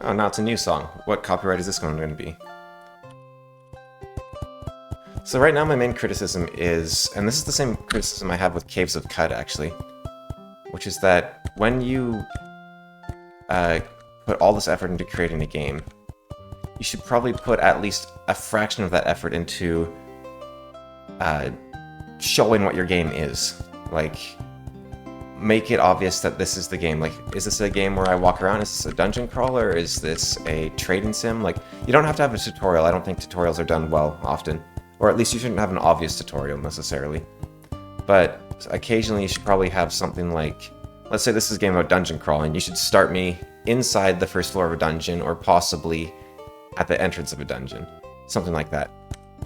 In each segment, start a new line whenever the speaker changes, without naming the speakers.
Oh, now it's a new song. What copyright is this going to be? So right now my main criticism is, and this is the same criticism I have with Caves of Cud actually, which is that when you put all this effort into creating a game, you should probably put at least a fraction of that effort into showing what your game is. Like, make it obvious that this is the game. Like, is this a game where I walk around? Is this a dungeon crawler? Is this a trading sim? Like, you don't have to have a tutorial. I don't think tutorials are done well often. Or at least you shouldn't have an obvious tutorial necessarily. But occasionally you should probably have something like, let's say this is a game about dungeon crawling. You should start me inside the first floor of a dungeon, or possibly at the entrance of a dungeon. Something like that.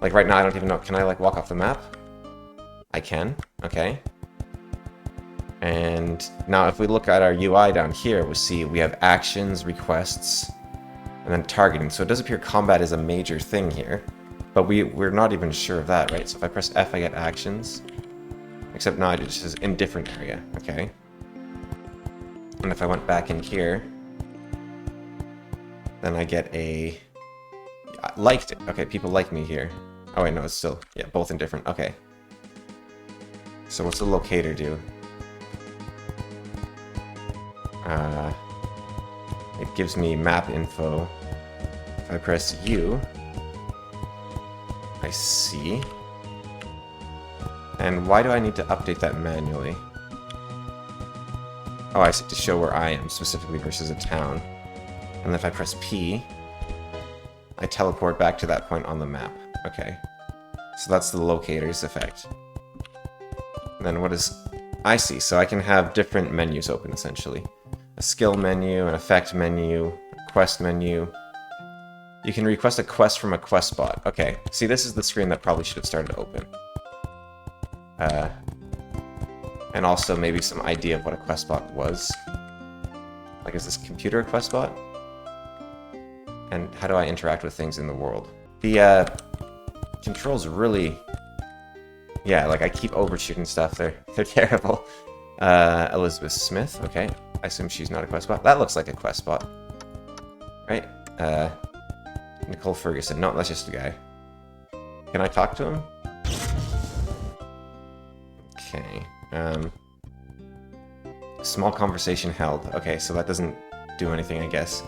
Like right now I don't even know, can I like walk off the map? I can, okay. And now if we look at our UI down here, we see we have actions, requests, and then targeting. So it does appear combat is a major thing here. But we're not even sure of that, right? So if I press F, I get actions. Except now it just says indifferent area, okay. And if I went back in here, then I get a... I liked it. Okay, people like me here. Oh wait, no, it's still... Yeah, both indifferent. Okay. So what's the locator do? It gives me map info. If I press U... I see. And why do I need to update that manually? Oh, I see, to show where I am specifically versus a town. And then if I press P, I teleport back to that point on the map. Okay. So that's the locator's effect. And then what is... I see, so I can have different menus open, essentially. A skill menu, an effect menu, a quest menu. You can request a quest from a quest bot. Okay, see, this is the screen that probably should have started to open. And also maybe some idea of what a quest bot was. Like, is this computer a quest bot? And how do I interact with things in the world? The controls really... Yeah, like I keep overshooting stuff. They're terrible. Elizabeth Smith, okay. I assume she's not a quest bot. That looks like a quest bot. Right? Nicole Ferguson. No, that's just a guy. Can I talk to him? Okay. Small conversation held. Okay, so that doesn't do anything, I guess.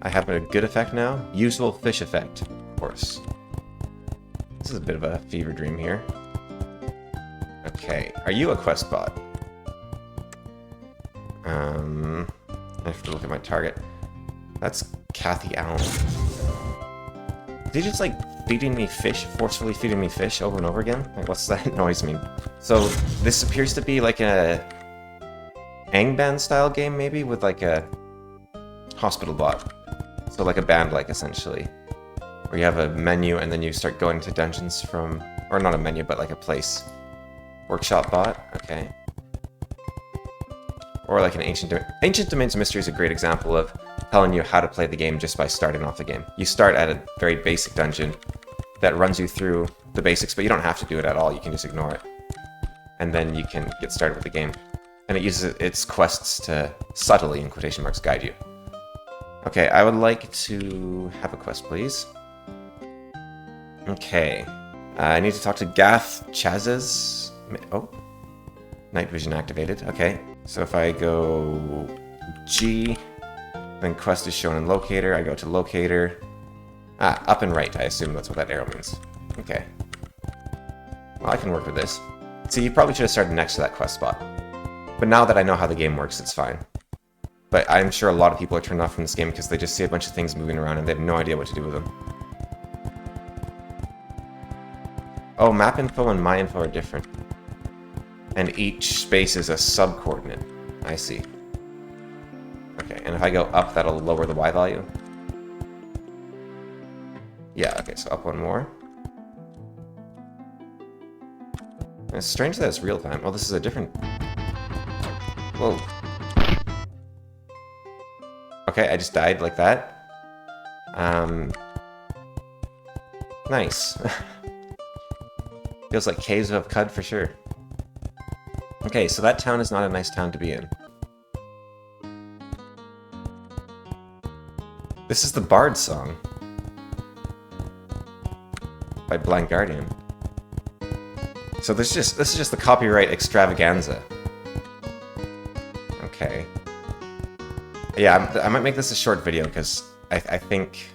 I have a good effect now. Usual fish effect, of course. This is a bit of a fever dream here. Okay, are you a quest bot? I have to look at my target. That's Kathy Allen. Is he just like feeding me fish, forcefully feeding me fish over and over again? Like, what's that noise mean? So this appears to be like a Angband style game, maybe, with like a hospital bot. So like a band-like, essentially. Where you have a menu and then you start going to dungeons from... Or not a menu, but like a place. Workshop bot, okay. Or like an Ancient Domains Mystery is a great example of telling you how to play the game just by starting off the game. You start at a very basic dungeon that runs you through the basics, but you don't have to do it at all, you can just ignore it. And then you can get started with the game. And it uses its quests to subtly, in quotation marks, guide you. Okay, I would like to have a quest, please. Okay. I need to talk to Gath Chazes. Oh. Night vision activated. Okay. So if I go G, then quest is shown in locator. I go to locator. Ah, up and right. I assume that's what that arrow means. Okay. Well, I can work with this. See, you probably should have started next to that quest spot. But now that I know how the game works, it's fine. But I'm sure a lot of people are turned off from this game because they just see a bunch of things moving around and they have no idea what to do with them. Oh, map info and my info are different. And each space is a sub-coordinate. I see. Okay, and if I go up, that'll lower the Y value? Yeah, okay, so up one more. And it's strange that it's real time. Oh, this is a different... Whoa. Okay, I just died like that. Nice. Feels like Caves of Cud for sure. Okay, so that town is not a nice town to be in. This is the Bard song by Blind Guardian. So this is just the copyright extravaganza. Okay. Yeah, I might make this a short video because I think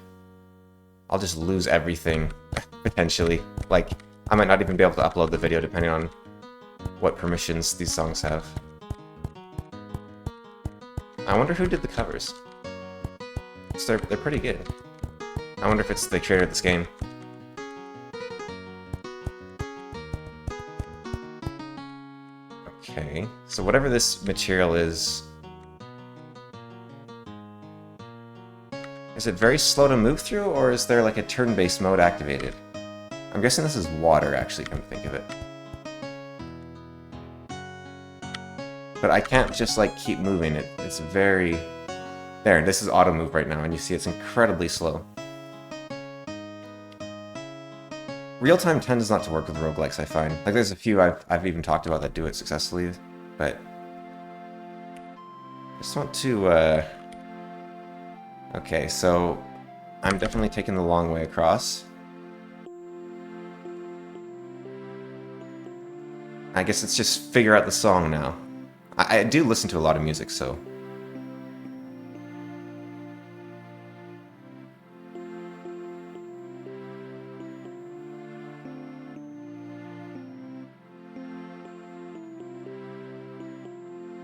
I'll just lose everything potentially. Like, I might not even be able to upload the video depending on what permissions these songs have. I wonder who did the covers. They're pretty good. I wonder if it's the creator of this game. Okay, so whatever this material is it very slow to move through, or is there like a turn-based mode activated? I'm guessing this is water, actually, come to think of it. But I can't just like keep moving it. It's very... There, this is auto move right now, and you see it's incredibly slow. Real-time tends not to work with roguelikes, I find. Like, there's a few I've even talked about that do it successfully, but... I just want to, Okay, so... I'm definitely taking the long way across. I guess it's just figure out the song now. I do listen to a lot of music, so...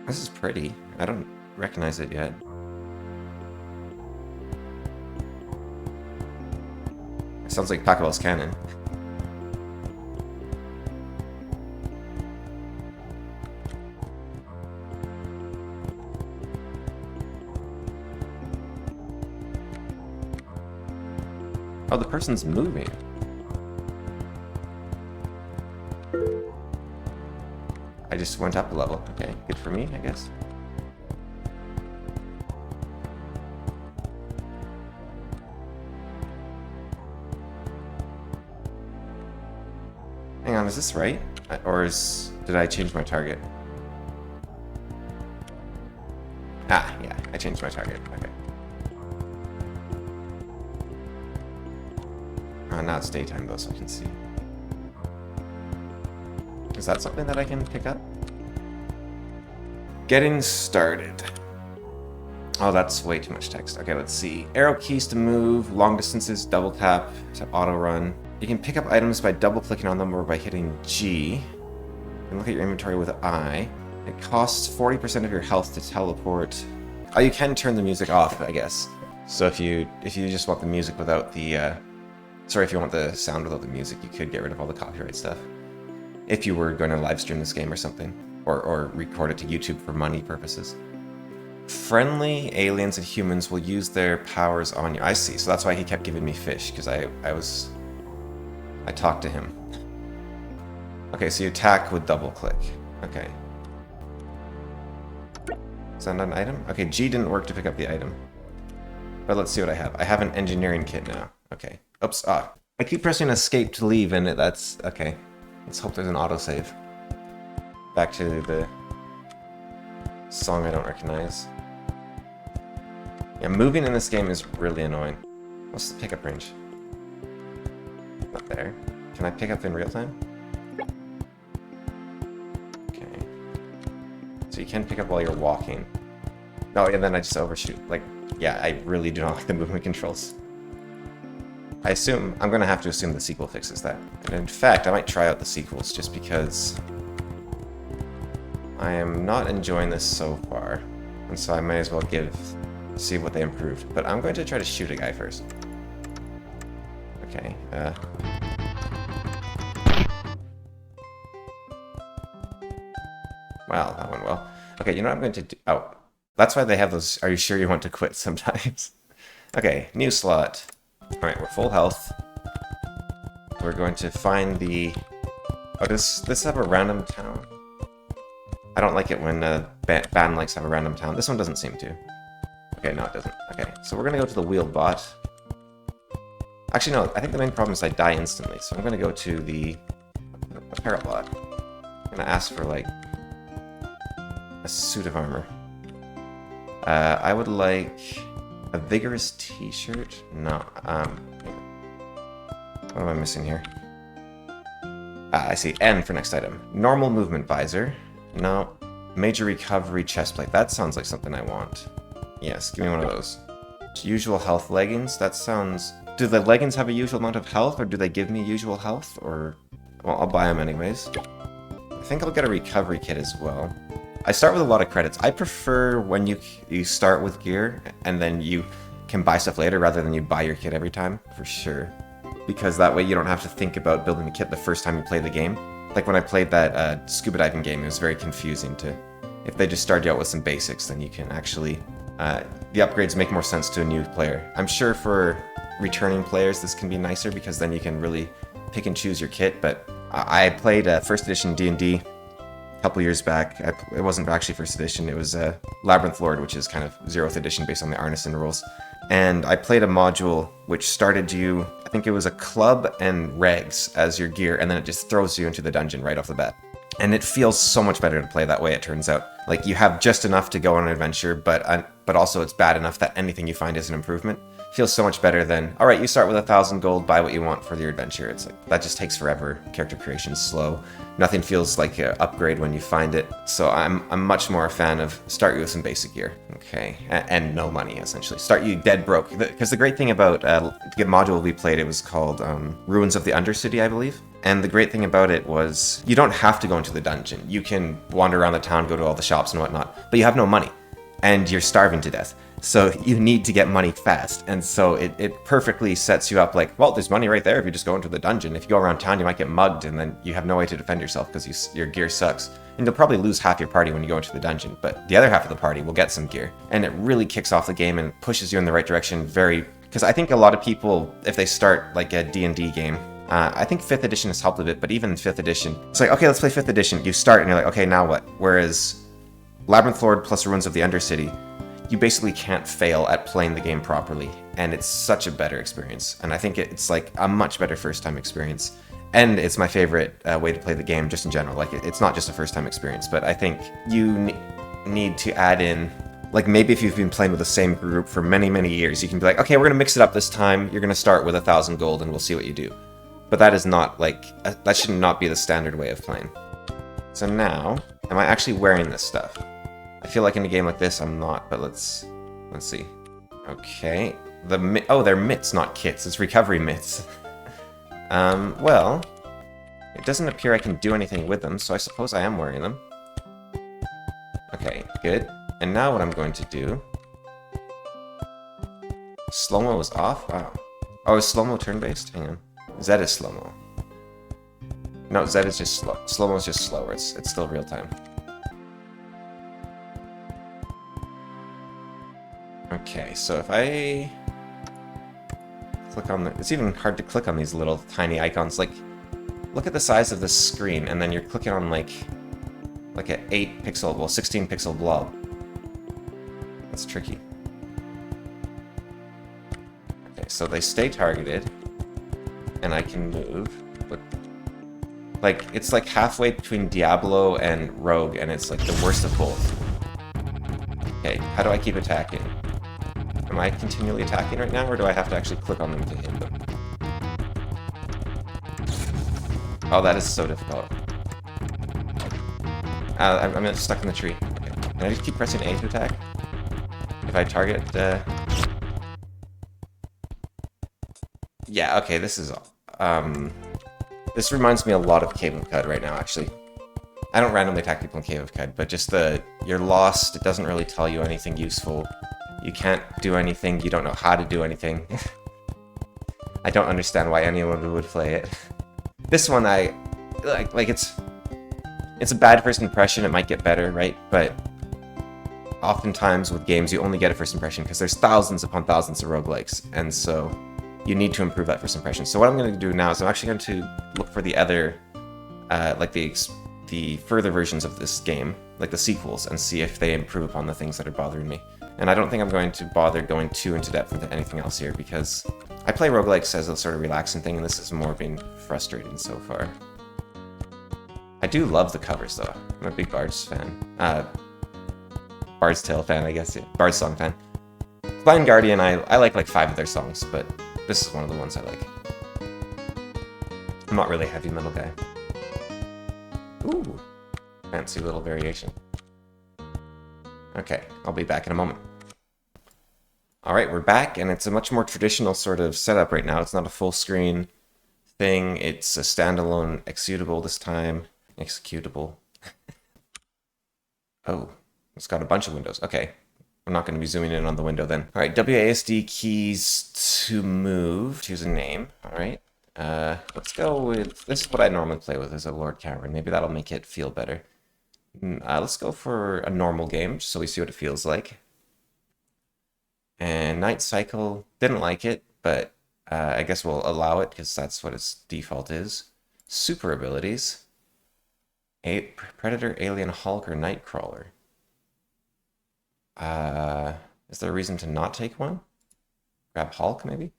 This is pretty. I don't recognize it yet. It sounds like Pachelbel's Canon. Oh, the person's moving. I just went up a level. Okay, good for me, I guess. Hang on, is this right? Or did I change my target? Ah, yeah, I changed my target. Okay. Now it's daytime though, so I can see. Is that something that I can pick up? Getting started. Oh, that's way too much text. Okay, let's see. Arrow keys to move, long distances, double tap to auto run. You can pick up items by double clicking on them or by hitting G. You can look at your inventory with I. It costs 40% of your health to teleport. Oh, you can turn the music off, I guess. So if you just want the music without the sorry, if you want the sound without the music, you could get rid of all the copyright stuff. If you were going to live stream this game or something. Or record it to YouTube for money purposes. Friendly aliens and humans will use their powers on you. I see, so that's why he kept giving me fish, because I talked to him. Okay, so you attack with double click. Okay. Is that an item? Okay, G didn't work to pick up the item. But let's see what I have. I have an engineering kit now. Okay. Oops, I keep pressing escape to leave, and that's... Okay. Let's hope there's an autosave. Back to the song I don't recognize. Yeah, moving in this game is really annoying. What's the pickup range? Not there. Can I pick up in real time? Okay. So you can pick up while you're walking. No, and then I just overshoot. Like, yeah, I really do not like the movement controls. I'm gonna have to assume the sequel fixes that. And in fact, I might try out the sequels just because I am not enjoying this so far. And so I may as well see what they improved. But I'm going to try to shoot a guy first. Okay, Wow, that went well. Okay, you know what I'm going to do? Oh, that's why they have those, are you sure you want to quit sometimes? Okay, new slot. Alright, we're full health. We're going to find the... Oh, does this have a random town? I don't like it when band likes have a random town. This one doesn't seem to. Okay, no, it doesn't. Okay, so we're gonna go to the wheeled bot. Actually, no, I think the main problem is I die instantly, so I'm gonna go to the apparel bot. I'm gonna ask for, like, a suit of armor. I would like A vigorous t-shirt? No. What am I missing here? I see. N for next item. Normal movement visor. No. Major recovery chestplate. That sounds like something I want. Yes, give me one of those. Usual health leggings. That sounds... Do the leggings have a usual amount of health, or do they give me usual health? Or... Well, I'll buy them anyways. I think I'll get a recovery kit as well. I start with a lot of credits. I prefer when you start with gear, and then you can buy stuff later, rather than you buy your kit every time, for sure. Because that way you don't have to think about building the kit the first time you play the game. Like when I played that scuba diving game, it was very confusing to... If they just start you out with some basics, then you can actually... the upgrades make more sense to a new player. I'm sure for returning players this can be nicer, because then you can really pick and choose your kit, but I played first edition D&D a couple years back. It wasn't actually first edition, it was Labyrinth Lord, which is kind of 0th edition based on the Arneson rules. And I played a module which started you, I think it was a club and regs as your gear, and then it just throws you into the dungeon right off the bat. And it feels so much better to play that way, it turns out. Like, you have just enough to go on an adventure, but also it's bad enough that anything you find is an improvement. Feels so much better than, alright, you start with 1,000 gold, buy what you want for your adventure. It's like, that just takes forever. Character creation's slow. Nothing feels like an upgrade when you find it. So I'm much more a fan of start you with some basic gear. Okay, and no money, essentially. Start you dead broke. Because the great thing about the module we played, it was called Ruins of the Undercity, I believe. And the great thing about it was, you don't have to go into the dungeon. You can wander around the town, go to all the shops and whatnot, but you have no money. And you're starving to death. So you need to get money fast. And so it perfectly sets you up like, well, there's money right there if you just go into the dungeon. If you go around town, you might get mugged, and then you have no way to defend yourself because your gear sucks. And you'll probably lose half your party when you go into the dungeon, but the other half of the party will get some gear. And it really kicks off the game and pushes you in the right direction because I think a lot of people, if they start like a D&D game, I think 5th edition has helped a bit, but even 5th edition, it's like, okay, let's play 5th edition. You start and you're like, okay, now what? Whereas Labyrinth Lord plus Ruins of the Undercity, you basically can't fail at playing the game properly, and it's such a better experience. And I think it's like a much better first-time experience. And it's my favorite way to play the game, just in general. Like, it's not just a first-time experience, but I think you need to add in, like, maybe if you've been playing with the same group for many, many years, you can be like, okay, we're going to mix it up this time. You're going to start with 1,000 gold, and we'll see what you do. But that is not, like, that should not be the standard way of playing. So now, am I actually wearing this stuff? I feel like in a game like this, I'm not, but let's see. Okay. They're mitts, not kits. It's recovery mitts. Well, it doesn't appear I can do anything with them, so I suppose I am wearing them. Okay, good. And now what I'm going to do... Slow-mo is off? Wow. Oh, is slow-mo turn-based? Hang on. Z is slow-mo. No, Z is just slow. Slow-mo is just slower. It's still real-time. Okay, so if I click on it's even hard to click on these little tiny icons. Like, look at the size of this screen, and then you're clicking on like an 8 pixel, well, 16 pixel blob. That's tricky. Okay, so they stay targeted, and I can move. But like, it's like halfway between Diablo and Rogue, and it's like the worst of both. Okay, how do I keep attacking? Am I continually attacking right now, or do I have to actually click on them to hit them? Oh, that is so difficult. I'm stuck in the tree. Okay. Can I just keep pressing A to attack? If I target... Yeah, okay, this is... This reminds me a lot of Cave of Cud right now, actually. I don't randomly attack people in Cave of Cud, but just you're lost, it doesn't really tell you anything useful. You can't do anything, you don't know how to do anything. I don't understand why anyone would play it. This one, it's a bad first impression, it might get better, right? But oftentimes with games, you only get a first impression because there's thousands upon thousands of roguelikes, and so you need to improve that first impression. So what I'm going to do now is I'm actually going to look for the other, like the further versions of this game, like the sequels, and see if they improve upon the things that are bothering me. And I don't think I'm going to bother going too into depth into anything else here, because I play roguelikes as a sort of relaxing thing, and this is more being frustrating so far. I do love the covers, though. I'm a big Bard's fan. Bard's Tale fan, I guess. Yeah. Bard's Song fan. It's Blind Guardian, I like 5 of their songs, but this is one of the ones I like. I'm not really a heavy metal guy. Ooh, fancy little variation. Okay, I'll be back in a moment. Alright, we're back, and it's a much more traditional sort of setup right now. It's not a full screen thing, it's a standalone executable this time. Executable. Oh, it's got a bunch of windows. Okay, I'm not going to be zooming in on the window then. Alright, WASD keys to move. Choose a name. Alright, let's go with... This is what I normally play with as a Lord Cameron. Maybe that'll make it feel better. Let's go for a normal game, just so we see what it feels like. And Night Cycle, didn't like it, but I guess we'll allow it because that's what its default is. Super abilities. Predator, Alien, Hulk, or Nightcrawler. Is there a reason to not take one? Grab Hulk, maybe?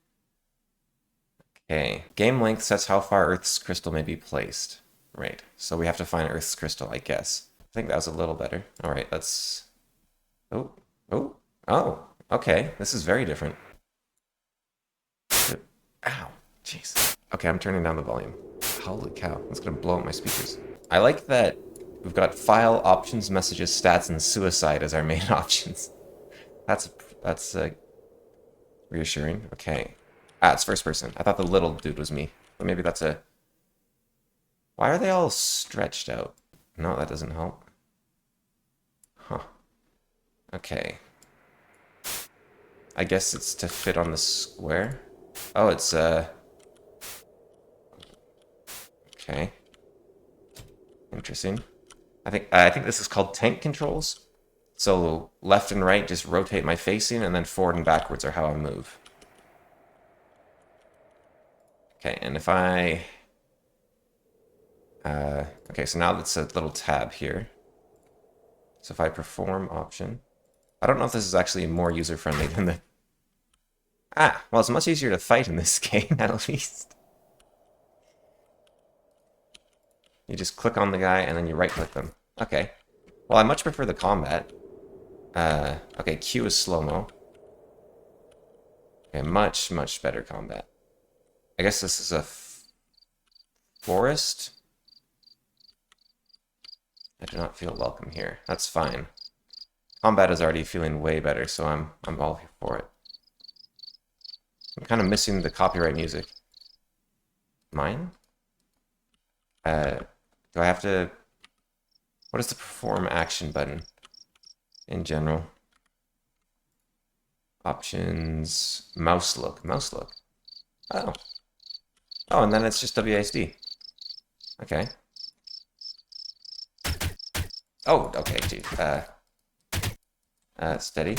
Okay. Game length sets how far Earth's crystal may be placed. Right. So we have to find Earth's crystal, I guess. I think that was a little better. Alright, let's... Oh. Okay, this is very different. Ow, jeez. Okay, I'm turning down the volume. Holy cow, that's gonna blow up my speakers. I like that we've got file, options, messages, stats, and suicide as our main options. That's reassuring. Okay. It's first person. I thought the little dude was me. But maybe that's a... Why are they all stretched out? No, that doesn't help. Huh. Okay. I guess it's to fit on the square. Oh, it's okay. Interesting. I think this is called tank controls. So left and right just rotate my facing, and then forward and backwards are how I move. Okay, and if I okay, so now it's a little tab here. So if I perform option, I don't know if this is actually more user-friendly than the... well, it's much easier to fight in this game, at least. You just click on the guy, and then you right-click them. Okay. Well, I much prefer the combat. Okay, Q is slow-mo. Okay, much, much better combat. I guess this is a forest. I do not feel welcome here. That's fine. Combat is already feeling way better, so I'm all here for it. I'm kind of missing the copyright music. Mine? Do I have to... What is the perform action button in general? Options, mouse look. Mouse look. Oh. Oh, and then it's just WASD. Okay. Oh, okay, geez. Steady.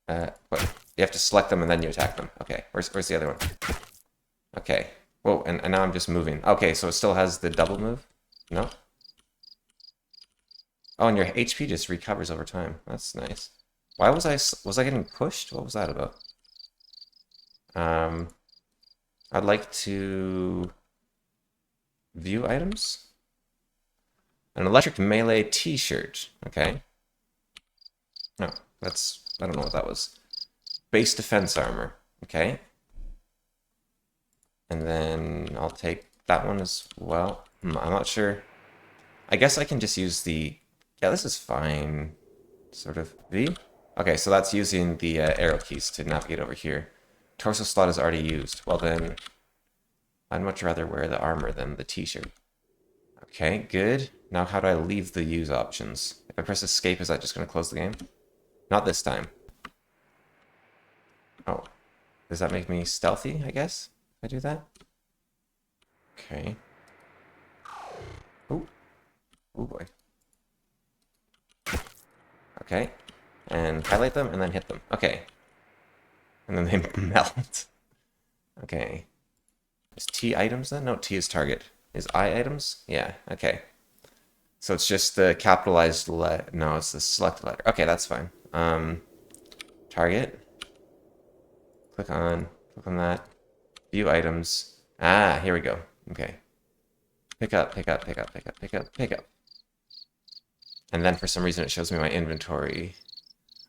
What? You have to select them and then you attack them. Okay, where's the other one? Okay. Whoa, and now I'm just moving. Okay, so it still has the double move? No? Oh, and your HP just recovers over time. That's nice. Why was I getting pushed? What was that about? I'd like to view items. An electric melee t-shirt. Okay. No, I don't know what that was. Base defense armor. Okay. And then I'll take that one as well. I'm not sure. I guess I can just use the... Yeah, this is fine. Sort of. V? Okay, so that's using the arrow keys to navigate over here. Torso slot is already used. Well then, I'd much rather wear the armor than the t-shirt. Okay, good. Now how do I leave the use options? If I press escape, is that just going to close the game? Not this time. Oh. Does that make me stealthy, I guess? If I do that? Okay. Ooh. Oh boy. Okay. And highlight them and then hit them. Okay. And then they melt. Okay. Is T items then? No, T is target. Is I items? Yeah, okay. So it's just the capitalized letter. No, it's the select letter. Okay, that's fine. Target. Click on that. View items. Here we go. Okay. Pick up. And then for some reason it shows me my inventory.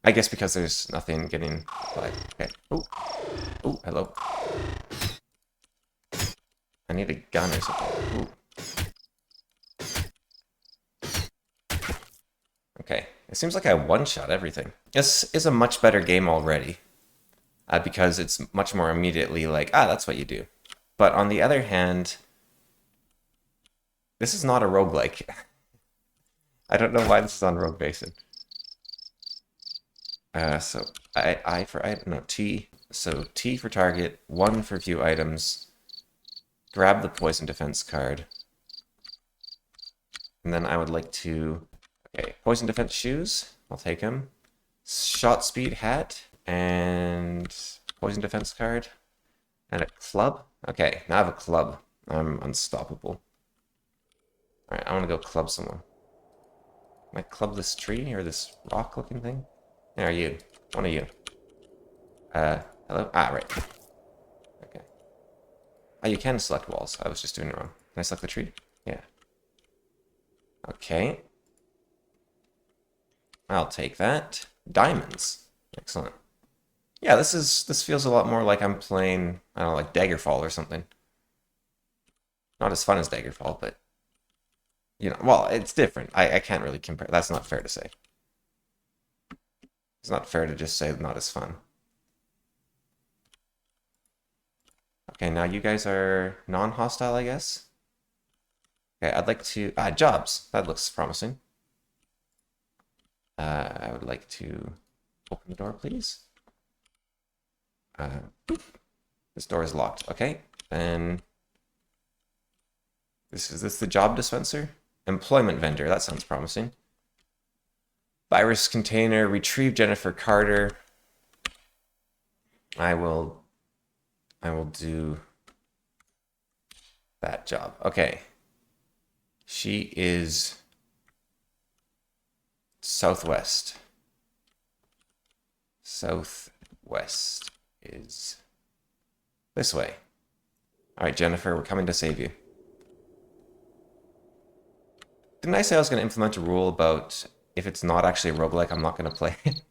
I guess because there's nothing getting... Like, okay. Oh. Oh, hello. I need a gun or something. Ooh. Okay. It seems like I one-shot everything. This is a much better game already. Because it's much more immediately like, that's what you do. But on the other hand, this is not a roguelike. I don't know why this is on Rogue Basin. So I for item, no, T. So T for target, 1 for view items. Grab the poison defense card. And then I would like to, okay, poison defense shoes. I'll take them. Shot speed hat and poison defense card. And a club. Okay, now I have a club. I'm unstoppable. Alright, I want to go club someone. Can I club this tree or this rock looking thing? There, you. One of you. Hello? Right. Okay. Oh, you can select walls. I was just doing it wrong. Can I select the tree? Yeah. Okay. I'll take that. Diamonds. Excellent. Yeah, this feels a lot more like I'm playing, I don't know, like Daggerfall or something. Not as fun as Daggerfall, but you know, well, it's different. I can't really compare. That's not fair to say. It's not fair to just say not as fun. Okay, now you guys are non-hostile, I guess. Okay, I'd like to... jobs. That looks promising. I would like to open the door, please. This door is locked. Okay, then... Is this the job dispenser? Employment vendor. That sounds promising. Virus container. Retrieve Jennifer Carter. I will do that job. Okay. She is southwest. Southwest is this way. All right, Jennifer, we're coming to save you. Didn't I say I was going to implement a rule about if it's not actually a roguelike, I'm not going to play it?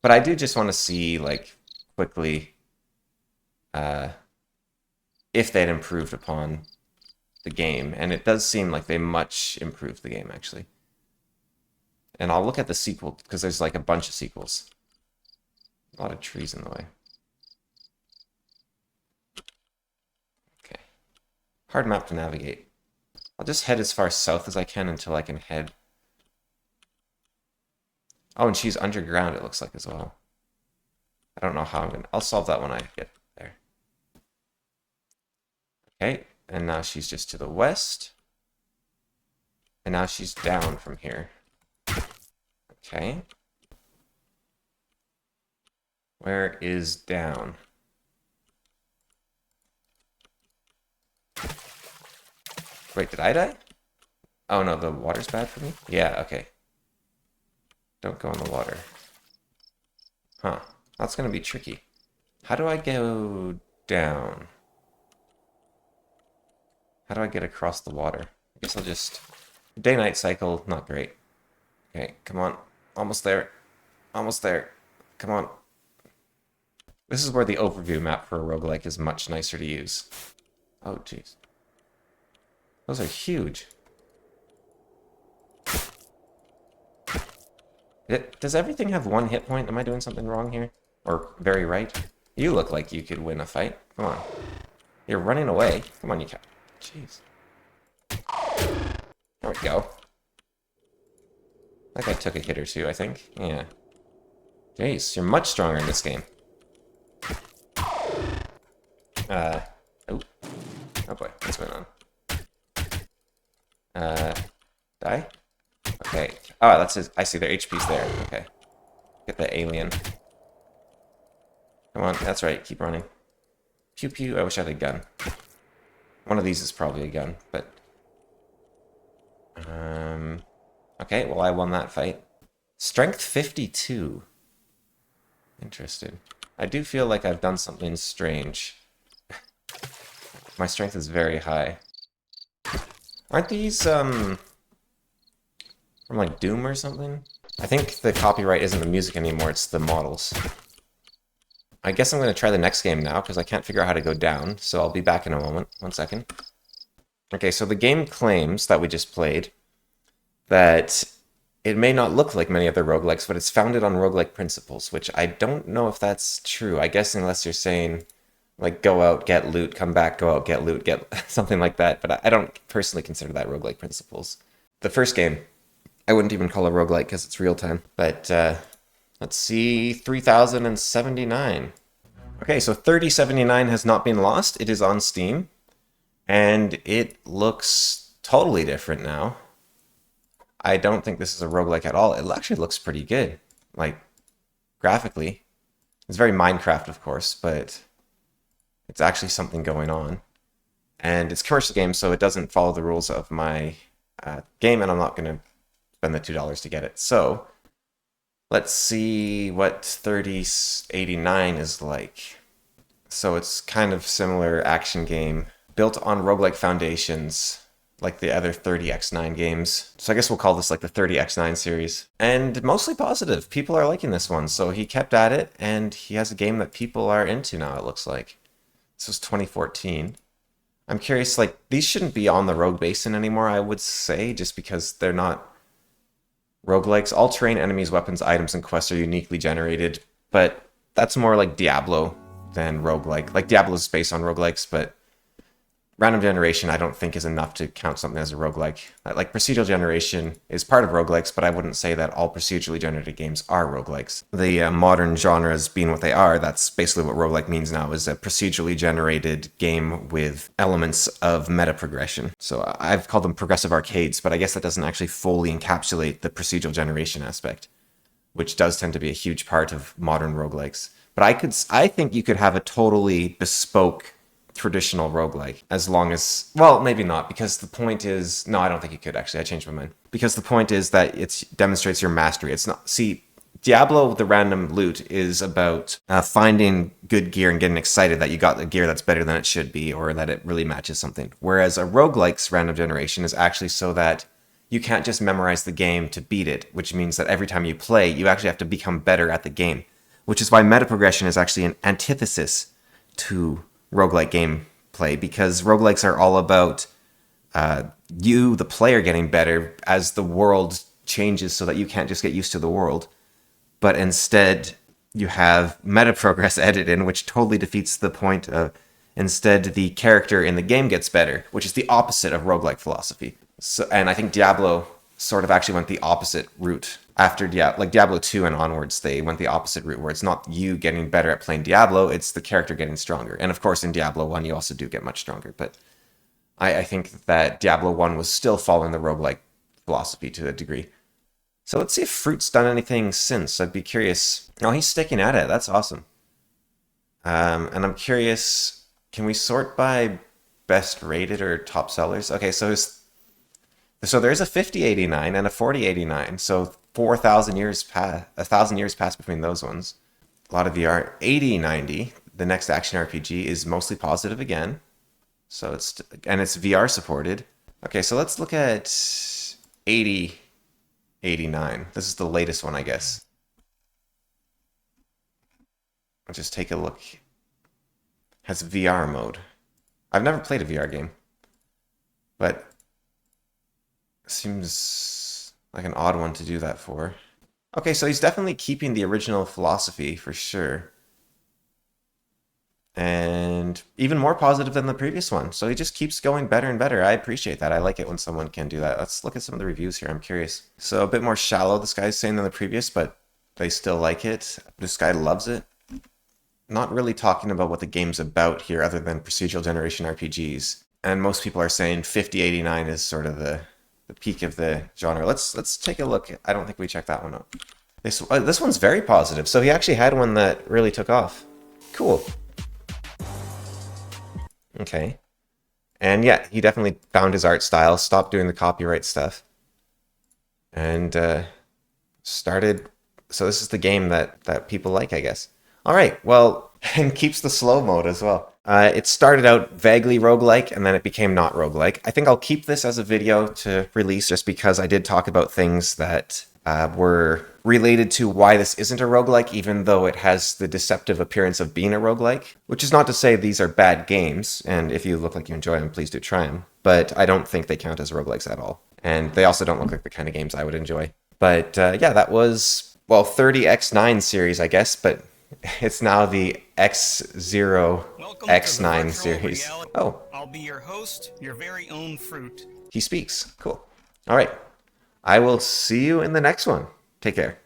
But I do just want to see, like, quickly if they'd improved upon the game. And it does seem like they much improved the game, actually. And I'll look at the sequel, because there's, like, a bunch of sequels. A lot of trees in the way. Okay. Hard map to navigate. I'll just head as far south as I can until I can head. Oh, and she's underground, it looks like, as well. I don't know how I'm gonna... I'll solve that when I get there. Okay, and now she's just to the west. And now she's down from here. Okay. Where is down? Wait, did I die? Oh no, the water's bad for me? Yeah, okay. Don't go in the water. Huh. That's gonna be tricky. How do I go down? How do I get across the water? I guess I'll just... Day-night cycle, not great. Okay, come on. Almost there. Almost there. Come on. This is where the overview map for a roguelike is much nicer to use. Oh, jeez. Those are huge. Does everything have 1 hit point? Am I doing something wrong here? Or very right? You look like you could win a fight. Come on. You're running away. Come on, you cat. Jeez. There we go. That guy took a hit or two, I think. Yeah. Jeez, you're much stronger in this game. Oh. Oh boy, what's going on? Die? Okay. Oh, that's his... I see their HP's there. Okay. Get the alien. Come on, that's right, keep running. Pew pew, I wish I had a gun. One of these is probably a gun, but... Okay, well I won that fight. Strength 52. Interesting. I do feel like I've done something strange. My strength is very high. Aren't these, from like Doom or something? I think the copyright isn't the music anymore, it's the models. I guess I'm going to try the next game now, because I can't figure out how to go down, so I'll be back in a moment. 1 second. Okay, so the game claims that we just played that it may not look like many other roguelikes, but it's founded on roguelike principles, which I don't know if that's true. I guess unless you're saying, like, go out, get loot, come back, go out, get loot, get something like that, but I don't personally consider that roguelike principles. The first game, I wouldn't even call a roguelike because it's real time, but let's see, 3079. Okay, so 3079 has not been lost. It is on Steam, and it looks totally different now. I don't think this is a roguelike at all. It actually looks pretty good, like, graphically. It's very Minecraft, of course, but it's actually something going on. And it's a commercial game, so it doesn't follow the rules of my game, and I'm not going to spend the $2 to get it. So let's see what 3089 is like. So it's kind of similar action game, built on roguelike foundations, like the other 30x9 games. So I guess we'll call this like the 30x9 series. And mostly positive. People are liking this one. So he kept at it, and he has a game that people are into now, it looks like. This was 2014. I'm curious, like, these shouldn't be on the Rogue Basin anymore, I would say, just because they're not roguelikes. All terrain, enemies, weapons, items, and quests are uniquely generated, but that's more like Diablo than roguelike. Like, Diablo is based on roguelikes, but random generation I don't think is enough to count something as a roguelike. Like, procedural generation is part of roguelikes, but I wouldn't say that all procedurally generated games are roguelikes. The modern genres being what they are, that's basically what roguelike means now, is a procedurally generated game with elements of meta progression. So I've called them progressive arcades, but I guess that doesn't actually fully encapsulate the procedural generation aspect, which does tend to be a huge part of modern roguelikes. But I think you could have a totally bespoke traditional roguelike, as long as, well, maybe not, because the point is, no, I don't think you could, actually, I changed my mind. Because the point is that it demonstrates your mastery. It's not, see, Diablo, the random loot, is about finding good gear and getting excited that you got the gear that's better than it should be, or that it really matches something. Whereas a roguelike's random generation is actually so that you can't just memorize the game to beat it, which means that every time you play, you actually have to become better at the game, which is why meta progression is actually an antithesis to roguelike gameplay, because roguelikes are all about you, the player, getting better as the world changes so that you can't just get used to the world. But instead, you have meta progress added in, which totally defeats the point of, instead, the character in the game gets better, which is the opposite of roguelike philosophy. So, and I think Diablo sort of actually went the opposite route. After Diablo 2 and onwards, they went the opposite route, where it's not you getting better at playing Diablo, it's the character getting stronger. And of course, in Diablo 1, you also do get much stronger. But I think that Diablo 1 was still following the roguelike philosophy to a degree. So let's see if Fruit's done anything since. I'd be curious. Oh, he's sticking at it. That's awesome. And I'm curious, can we sort by best rated or top sellers? Okay, so there's a 5089 and a 4089. So 1,000 years passed between those ones. A lot of VR. 8090, the next action RPG, is mostly positive again. So it's VR supported. Okay, so let's look at 8089. This is the latest one, I guess. I'll just take a look. Has VR mode. I've never played a VR game, but seems like an odd one to do that for. Okay, so he's definitely keeping the original philosophy for sure. And even more positive than the previous one. So he just keeps going better and better. I appreciate that. I like it when someone can do that. Let's look at some of the reviews here. I'm curious. So a bit more shallow, this guy's saying, than the previous, but they still like it. This guy loves it. Not really talking about what the game's about here, other than procedural generation RPGs. And most people are saying 5089 is sort of the peak of the genre. Let's take a look. I don't think we checked that one out. This one's very positive. So he actually had one that really took off. Cool. Okay. And yeah, he definitely found his art style, stopped doing the copyright stuff, and started. So this is the game that people like, I guess. All right. Well, and keeps the slow mode as well. It started out vaguely roguelike, and then it became not roguelike. I think I'll keep this as a video to release, just because I did talk about things that were related to why this isn't a roguelike, even though it has the deceptive appearance of being a roguelike. Which is not to say these are bad games, and if you look like you enjoy them, please do try them. But I don't think they count as roguelikes at all. And they also don't look like the kind of games I would enjoy. But yeah, that was, well, 30x9 series, I guess, but it's now the x0x9 series. Oh.
I'll be your host, your very own fruit.
He speaks. Cool. All right. I will see you in the next one. Take care.